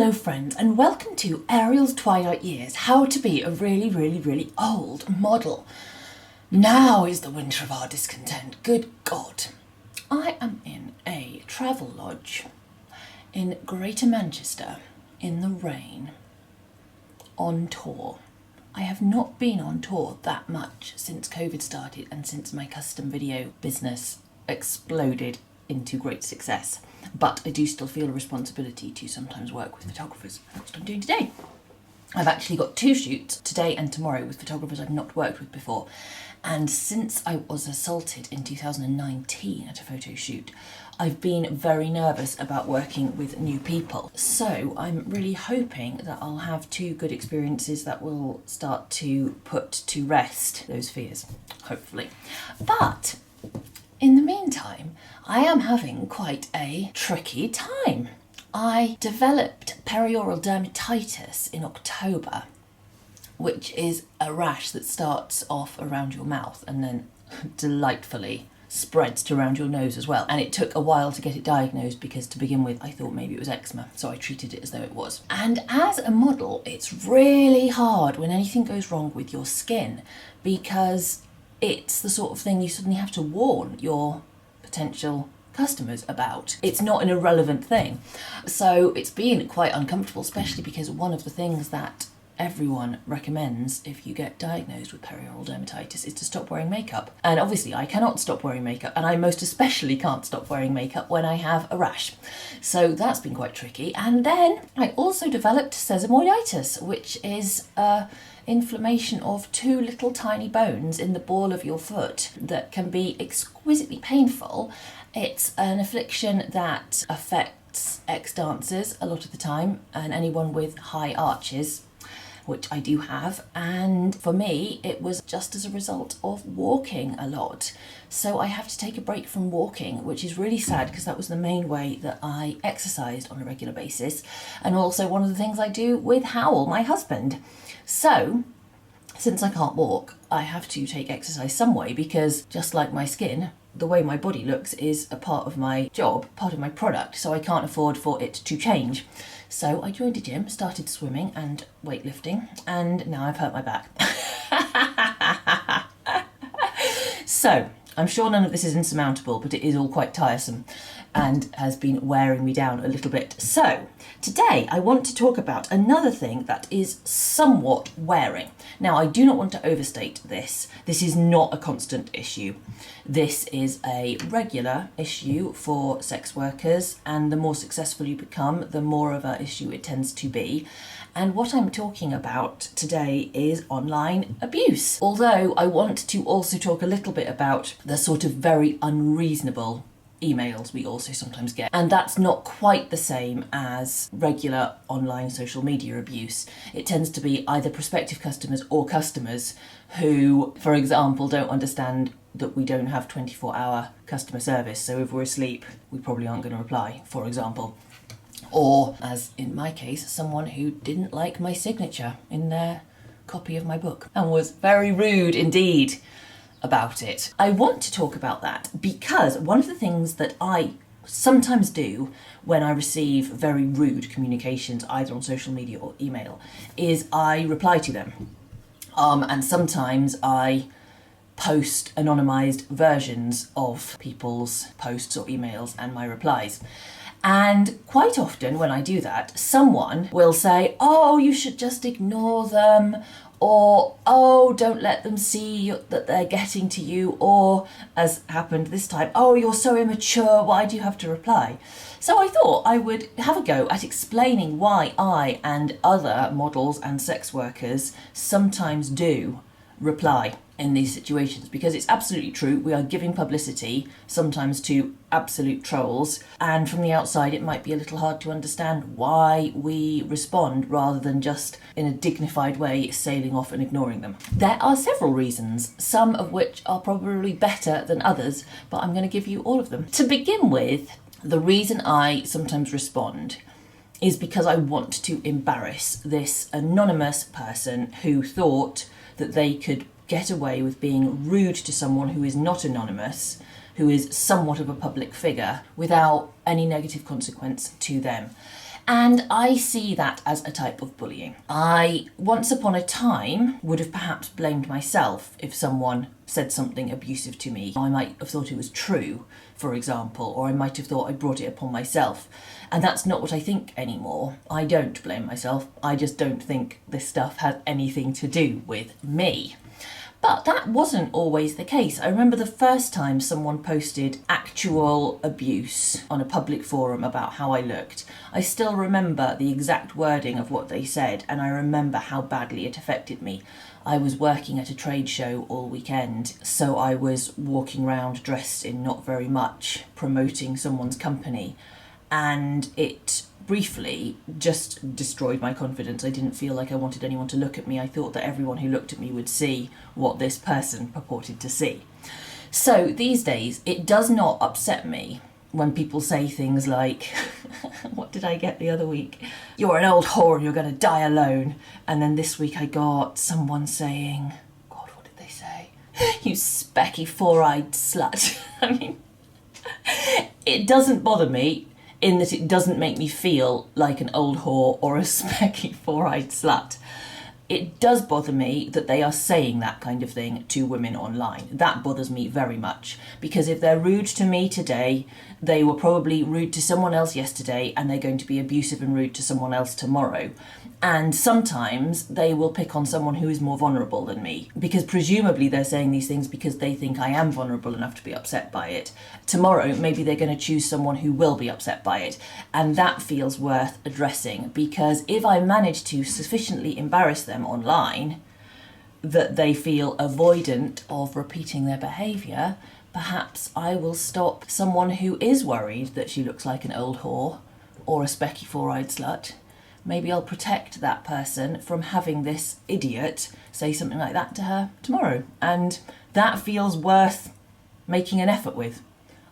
Hello friends, and welcome to Ariel's Twilight Years, how to be a really old model. Now is the winter of our discontent, good God. I am in a travel lodge in Greater Manchester in the rain, on tour. I have not been on tour that much since COVID started and since my custom video business exploded into great success. But I do still feel a responsibility to sometimes work with photographers. That's what I'm doing today. I've actually got 2 shoots today and tomorrow with photographers I've not worked with before. And since I was assaulted in 2019 at a photo shoot, I've been very nervous about working with new people. So I'm really hoping that I'll have 2 good experiences that will start to put to rest those fears, hopefully. But in the meantime, I am having quite a tricky time. I developed perioral dermatitis in October, which is a rash that starts off around your mouth and then delightfully spreads to around your nose as well. And it took a while to get it diagnosed because to begin with I thought maybe it was eczema, so I treated it as though it was. And as a model, it's really hard when anything goes wrong with your skin, because it's the sort of thing you suddenly have to warn your potential customers about. It's not an irrelevant thing. So it's been quite uncomfortable, especially because one of the things that everyone recommends if you get diagnosed with perioral dermatitis is to stop wearing makeup. And obviously I cannot stop wearing makeup, and I most especially can't stop wearing makeup when I have a rash. So that's been quite tricky. And then I also developed sesamoiditis, which is inflammation of 2 little tiny bones in the ball of your foot that can be exquisitely painful. It's an affliction that affects ex-dancers a lot of the time and anyone with high arches, which I do have. And for me, it was just as a result of walking a lot. So I have to take a break from walking, which is really sad because that was the main way that I exercised on a regular basis. And also one of the things I do with Howell, my husband. So since I can't walk, I have to take exercise some way, because just like my skin, the way my body looks is a part of my job, part of my product, so I can't afford for it to change. So I joined a gym, started swimming and weightlifting, and now I've hurt my back. So I'm sure none of this is insurmountable, but it is all quite tiresome and has been wearing me down a little bit. So today I want to talk about another thing that is somewhat wearing. Now, I do not want to overstate this. This is not a constant issue. This is a regular issue for sex workers, and the more successful you become, the more of an issue it tends to be. And what I'm talking about today is online abuse. Although I want to also talk a little bit about the sort of very unreasonable emails we also sometimes get. And that's not quite the same as regular online social media abuse. It tends to be either prospective customers or customers who, for example, don't understand that we don't have 24-hour customer service. So if we're asleep, we probably aren't going to reply, for example. Or, as in my case, someone who didn't like my signature in their copy of my book and was very rude indeed about it. I want to talk about that because one of the things that I sometimes do when I receive very rude communications, either on social media or email, is I reply to them. And sometimes I post anonymised versions of people's posts or emails and my replies. And quite often when I do that, someone will say, "Oh, you should just ignore them," or "Oh, don't let them see that they're getting to you," or, as happened this time, "Oh, you're so immature, why do you have to reply?" So I thought I would have a go at explaining why I and other models and sex workers sometimes do reply in these situations, because it's absolutely true. We are giving publicity sometimes to absolute trolls, and from the outside it might be a little hard to understand why we respond rather than just in a dignified way sailing off and ignoring them. There are several reasons, some of which are probably better than others, but I'm going to give you all of them. To begin with, the reason I sometimes respond is because I want to embarrass this anonymous person who thought that they could get away with being rude to someone who is not anonymous, who is somewhat of a public figure, without any negative consequence to them. And I see that as a type of bullying. I, once upon a time, would have perhaps blamed myself if someone said something abusive to me. I might have thought it was true, for example, or I might have thought I brought it upon myself. And that's not what I think anymore. I don't blame myself. I just don't think this stuff has anything to do with me. But that wasn't always the case. I remember the first time someone posted actual abuse on a public forum about how I looked. I still remember the exact wording of what they said, and I remember how badly it affected me. I was working at a trade show all weekend, so I was walking around dressed in not very much, promoting someone's company, and it briefly just destroyed my confidence. I didn't feel like I wanted anyone to look at me. I thought that everyone who looked at me would see what this person purported to see. So these days, it does not upset me when people say things like, what did I get the other week? You're an old whore and you're going to die alone. And then this week I got someone saying, God, what did they say? You specky four-eyed slut. I mean, it doesn't bother me in that it doesn't make me feel like an old whore or a specky four-eyed slut. It does bother me that they are saying that kind of thing to women online. That bothers me very much, because if they're rude to me today, they were probably rude to someone else yesterday, and they're going to be abusive and rude to someone else tomorrow. And sometimes they will pick on someone who is more vulnerable than me, because presumably they're saying these things because they think I am vulnerable enough to be upset by it. Tomorrow, maybe they're going to choose someone who will be upset by it. And that feels worth addressing, because if I manage to sufficiently embarrass them online that they feel avoidant of repeating their behaviour, perhaps I will stop someone who is worried that she looks like an old whore or a specky four-eyed slut. Maybe I'll protect that person from having this idiot say something like that to her tomorrow. And that feels worth making an effort with.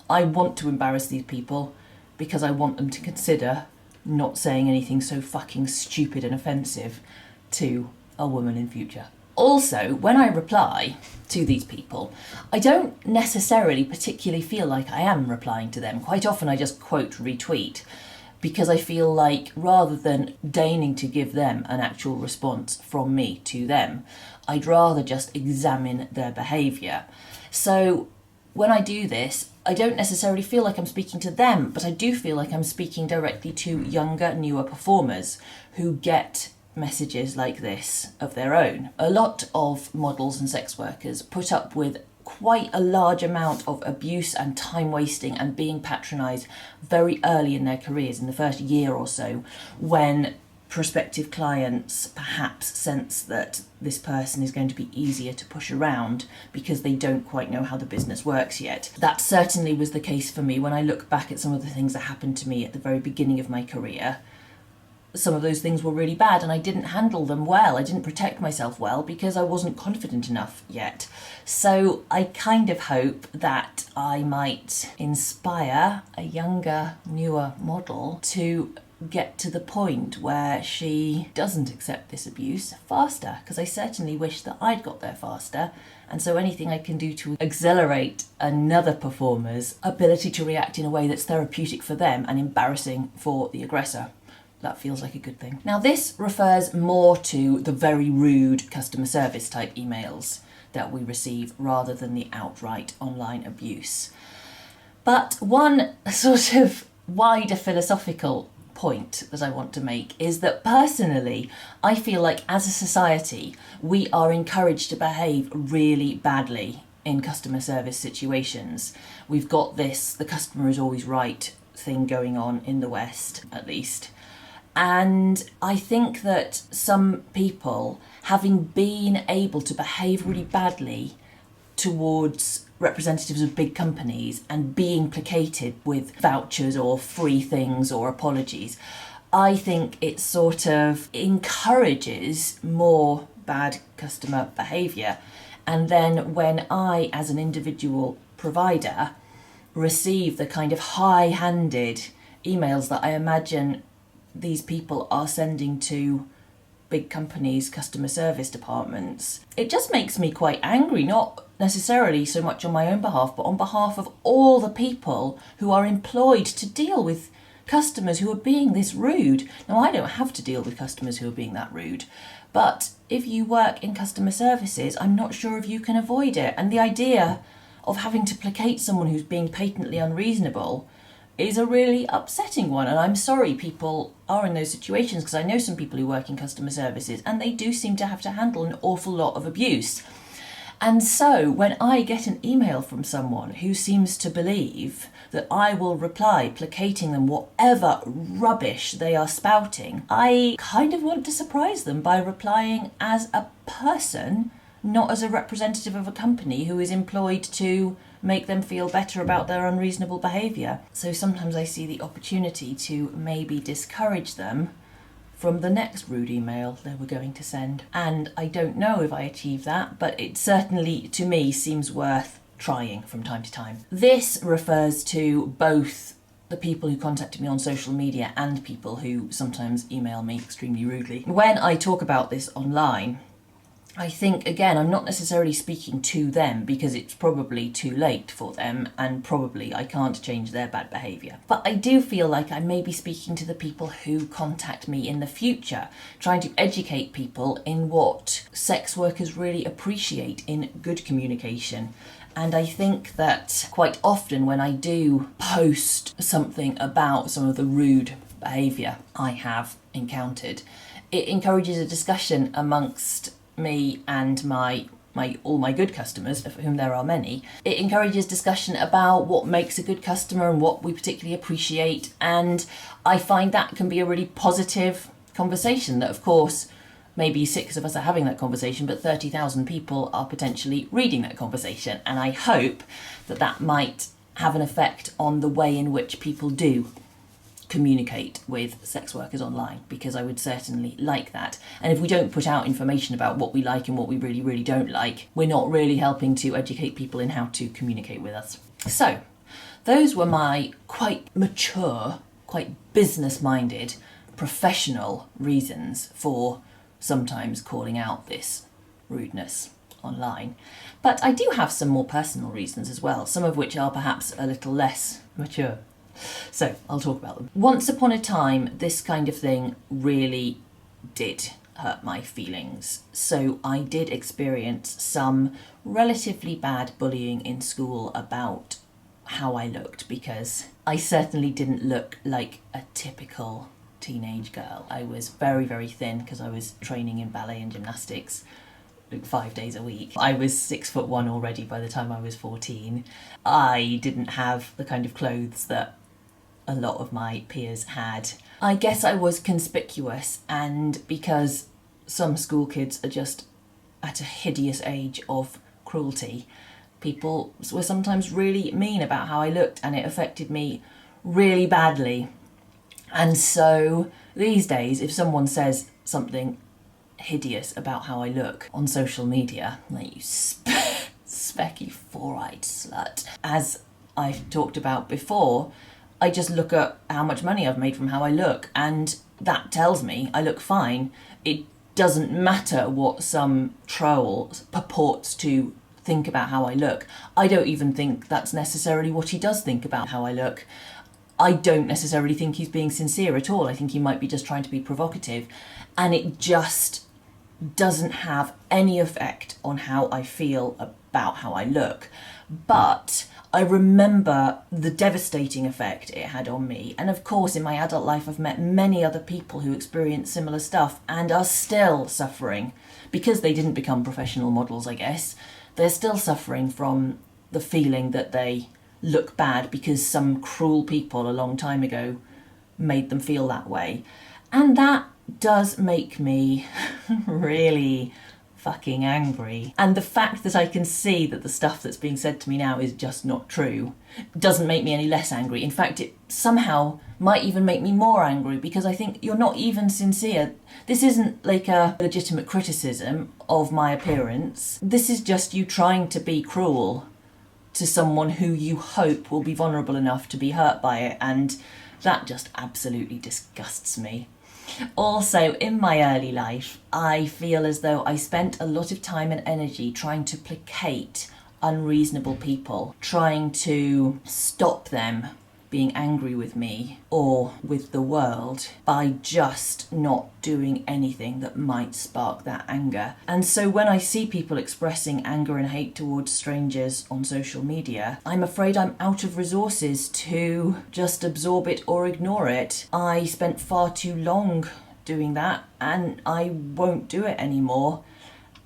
I want to embarrass these people because I want them to consider not saying anything so fucking stupid and offensive to a woman in future. Also, when I reply to these people, I don't necessarily particularly feel like I am replying to them. Quite often I just quote retweet, because I feel like rather than deigning to give them an actual response from me to them, I'd rather just examine their behaviour. So when I do this, I don't necessarily feel like I'm speaking to them, but I do feel like I'm speaking directly to younger, newer performers who get messages like this of their own. A lot of models and sex workers put up with quite a large amount of abuse and time wasting and being patronised very early in their careers, in the first year or so, when prospective clients perhaps sense that this person is going to be easier to push around because they don't quite know how the business works yet. That certainly was the case for me when I look back at some of the things that happened to me at the very beginning of my career. Some of those things were really bad and I didn't handle them well. I didn't protect myself well because I wasn't confident enough yet. So I kind of hope that I might inspire a younger, newer model to get to the point where she doesn't accept this abuse faster, because I certainly wish that I'd got there faster. And so anything I can do to accelerate another performer's ability to react in a way that's therapeutic for them and embarrassing for the aggressor, that feels like a good thing. Now this refers more to the very rude customer service type emails that we receive rather than the outright online abuse. But one sort of wider philosophical point that I want to make is that personally, I feel like as a society, we are encouraged to behave really badly in customer service situations. We've got this, the customer is always right thing going on in the West, at least. And I think that some people, having been able to behave really badly towards representatives of big companies and being placated with vouchers or free things or apologies, I think it sort of encourages more bad customer behaviour. And then when I, as an individual provider, receive the kind of high-handed emails that I imagine these people are sending to big companies' customer service departments, it just makes me quite angry, not necessarily so much on my own behalf, but on behalf of all the people who are employed to deal with customers who are being this rude. Now, I don't have to deal with customers who are being that rude, but if you work in customer services, I'm not sure if you can avoid it. And the idea of having to placate someone who's being patently unreasonable is a really upsetting one. And I'm sorry people are in those situations, because I know some people who work in customer services and they do seem to have to handle an awful lot of abuse. And so when I get an email from someone who seems to believe that I will reply placating them whatever rubbish they are spouting, I kind of want to surprise them by replying as a person, not as a representative of a company who is employed to make them feel better about their unreasonable behaviour. So sometimes I see the opportunity to maybe discourage them from the next rude email they were going to send. And I don't know if I achieve that, but it certainly, to me, seems worth trying from time to time. This refers to both the people who contacted me on social media and people who sometimes email me extremely rudely. When I talk about this online, I think, again, I'm not necessarily speaking to them because it's probably too late for them and probably I can't change their bad behaviour. But I do feel like I may be speaking to the people who contact me in the future, trying to educate people in what sex workers really appreciate in good communication. And I think that quite often when I do post something about some of the rude behaviour I have encountered, it encourages a discussion amongst me and all my good customers, of whom there are many. It encourages discussion about what makes a good customer and what we particularly appreciate, and I find that can be a really positive conversation that, of course, maybe 6 of us are having that conversation, but 30,000 people are potentially reading that conversation, and I hope that that might have an effect on the way in which people do communicate with sex workers online, because I would certainly like that. And if we don't put out information about what we like and what we really, really don't like, we're not really helping to educate people in how to communicate with us. So, those were my quite mature, quite business-minded, professional reasons for sometimes calling out this rudeness online. But I do have some more personal reasons as well, some of which are perhaps a little less mature. So I'll talk about them. Once upon a time, this kind of thing really did hurt my feelings. So I did experience some relatively bad bullying in school about how I looked, because I certainly didn't look like a typical teenage girl. I was very, very thin because I was training in ballet and gymnastics 5 days a week. I was 6'1" already by the time I was 14. I didn't have the kind of clothes that a lot of my peers had. I guess I was conspicuous, and because some school kids are just at a hideous age of cruelty, people were sometimes really mean about how I looked, and it affected me really badly. And so these days, if someone says something hideous about how I look on social media, like, you specky four-eyed slut, as I've talked about before, I just look at how much money I've made from how I look, and that tells me I look fine. It doesn't matter what some troll purports to think about how I look. I don't even think that's necessarily what he does think about how I look. I don't necessarily think he's being sincere at all. I think he might be just trying to be provocative, and it just doesn't have any effect on how I feel about how I look. But I remember the devastating effect it had on me. And of course, in my adult life, I've met many other people who experience similar stuff and are still suffering, because they didn't become professional models, I guess. They're still suffering from the feeling that they look bad because some cruel people a long time ago made them feel that way. And that does make me really fucking angry. And the fact that I can see that the stuff that's being said to me now is just not true doesn't make me any less angry. In fact, it somehow might even make me more angry, because I think you're not even sincere. This isn't like a legitimate criticism of my appearance. This is just you trying to be cruel to someone who you hope will be vulnerable enough to be hurt by it, and that just absolutely disgusts me. Also, in my early life, I feel as though I spent a lot of time and energy trying to placate unreasonable people, trying to stop them being angry with me or with the world by just not doing anything that might spark that anger. And so when I see people expressing anger and hate towards strangers on social media, I'm afraid I'm out of resources to just absorb it or ignore it. I spent far too long doing that, and I won't do it anymore.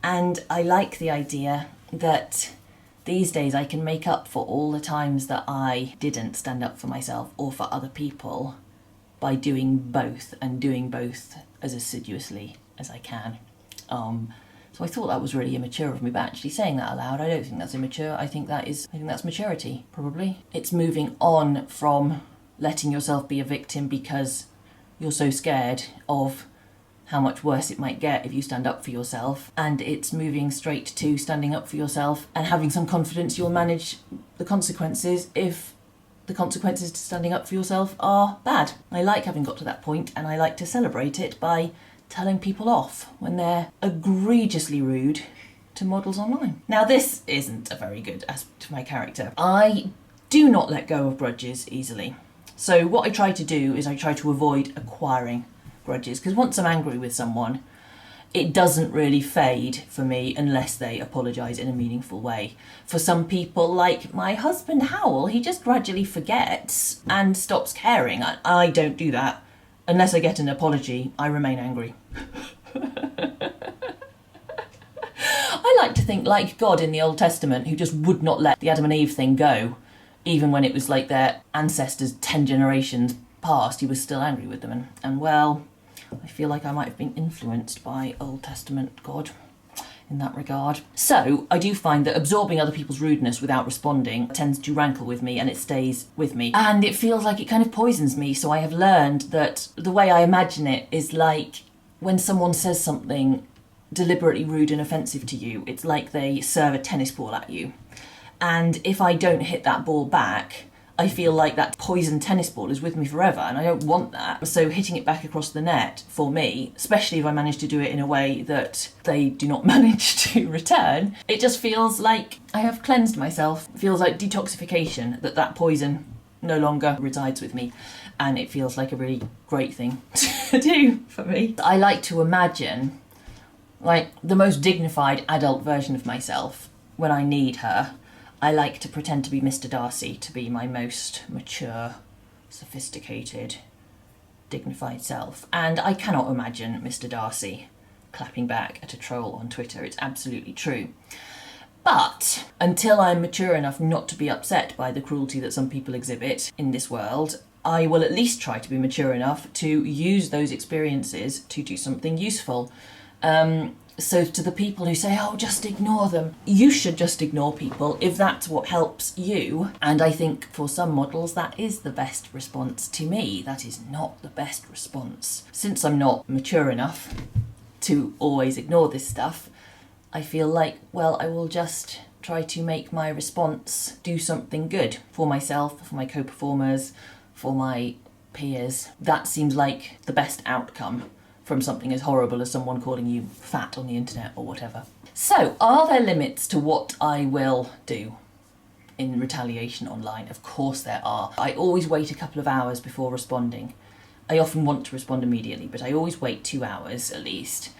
And I like the idea that these days I can make up for all the times that I didn't stand up for myself or for other people by doing both, and doing both as assiduously as I can. So I thought that was really immature of me, but actually saying that aloud, I don't think that's immature. I think that's maturity, probably. It's moving on from letting yourself be a victim because you're so scared of how much worse it might get if you stand up for yourself, and it's moving straight to standing up for yourself and having some confidence you'll manage the consequences if the consequences to standing up for yourself are bad. I like having got to that point, and I like to celebrate it by telling people off when they're egregiously rude to models online. Now, this isn't a very good aspect of my character. I do not let go of grudges easily. So what I try to do is I try to avoid acquiring grudges, because once I'm angry with someone, it doesn't really fade for me unless they apologise in a meaningful way. For some people, like my husband Howell, he just gradually forgets and stops caring. I don't do that. Unless I get an apology, I remain angry. I like to think like God in the Old Testament, who just would not let the Adam and Eve thing go, even when it was like their ancestors 10 generations past, he was still angry with them. And well, I feel like I might have been influenced by Old Testament God in that regard. So I do find that absorbing other people's rudeness without responding tends to rankle with me, and it stays with me. And it feels like it kind of poisons me. So I have learned that the way I imagine it is like when someone says something deliberately rude and offensive to you, it's like they serve a tennis ball at you. And if I don't hit that ball back, I feel like that poison tennis ball is with me forever, and I don't want that. So hitting it back across the net, for me, especially if I manage to do it in a way that they do not manage to return, it just feels like I have cleansed myself. It feels like detoxification, that poison no longer resides with me, and it feels like a really great thing to do for me. I like to imagine like the most dignified adult version of myself when I need her. I like to pretend to be Mr Darcy, to be my most mature, sophisticated, dignified self. And I cannot imagine Mr Darcy clapping back at a troll on Twitter. It's absolutely true. But until I'm mature enough not to be upset by the cruelty that some people exhibit in this world, I will at least try to be mature enough to use those experiences to do something useful. So to the people who say, oh, just ignore them, you should just ignore people if that's what helps you. And I think for some models, that is the best response. To me, that is not the best response. Since I'm not mature enough to always ignore this stuff, I feel like, well, I will just try to make my response do something good for myself, for my co-performers, for my peers. That seems like the best outcome from something as horrible as someone calling you fat on the internet or whatever. So, are there limits to what I will do in retaliation online? Of course there are. I always wait a couple of hours before responding. I often want to respond immediately, but I always wait 2 hours at least.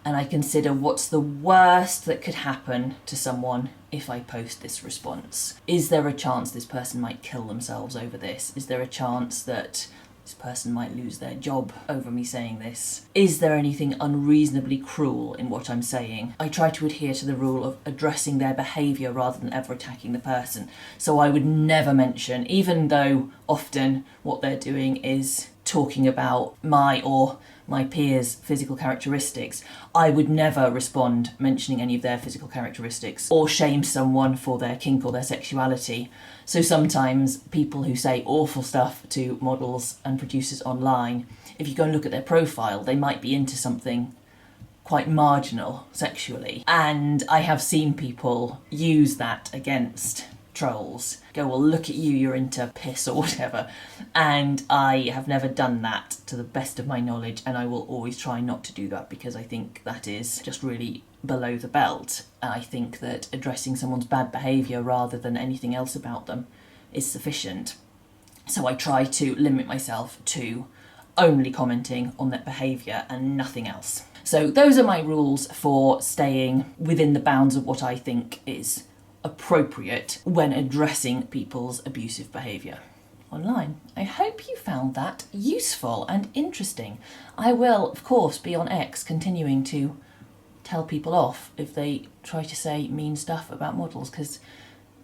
And I consider what's the worst that could happen to someone if I post this response. Is there a chance this person might kill themselves over this? Is there a chance that this person might lose their job over me saying this? Is there anything unreasonably cruel in what I'm saying? I try to adhere to the rule of addressing their behaviour rather than ever attacking the person. So I would never mention, even though often what they're doing is talking about my or my peers' physical characteristics, I would never respond mentioning any of their physical characteristics or shame someone for their kink or their sexuality. So sometimes people who say awful stuff to models and producers online, if you go and look at their profile, they might be into something quite marginal sexually. And I have seen people use that against trolls. Go, well, look at you, you're into piss or whatever. And I have never done that to the best of my knowledge, and I will always try not to do that because I think that is just really below the belt. I think that addressing someone's bad behaviour rather than anything else about them is sufficient. So I try to limit myself to only commenting on their behaviour and nothing else. So those are my rules for staying within the bounds of what I think is appropriate when addressing people's abusive behaviour online. I hope you found that useful and interesting. I will, of course, be on X continuing to tell people off if they try to say mean stuff about models, because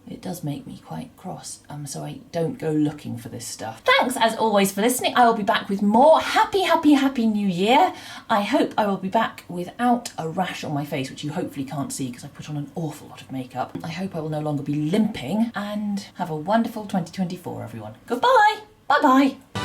it does make me quite cross, so I don't go looking for this stuff. Thanks as always for listening. I will be back with more. Happy New Year. I hope I will be back without a rash on my face, which you hopefully can't see because I put on an awful lot of makeup. I hope I will no longer be limping, and have a wonderful 2024, everyone. Goodbye. Bye-bye.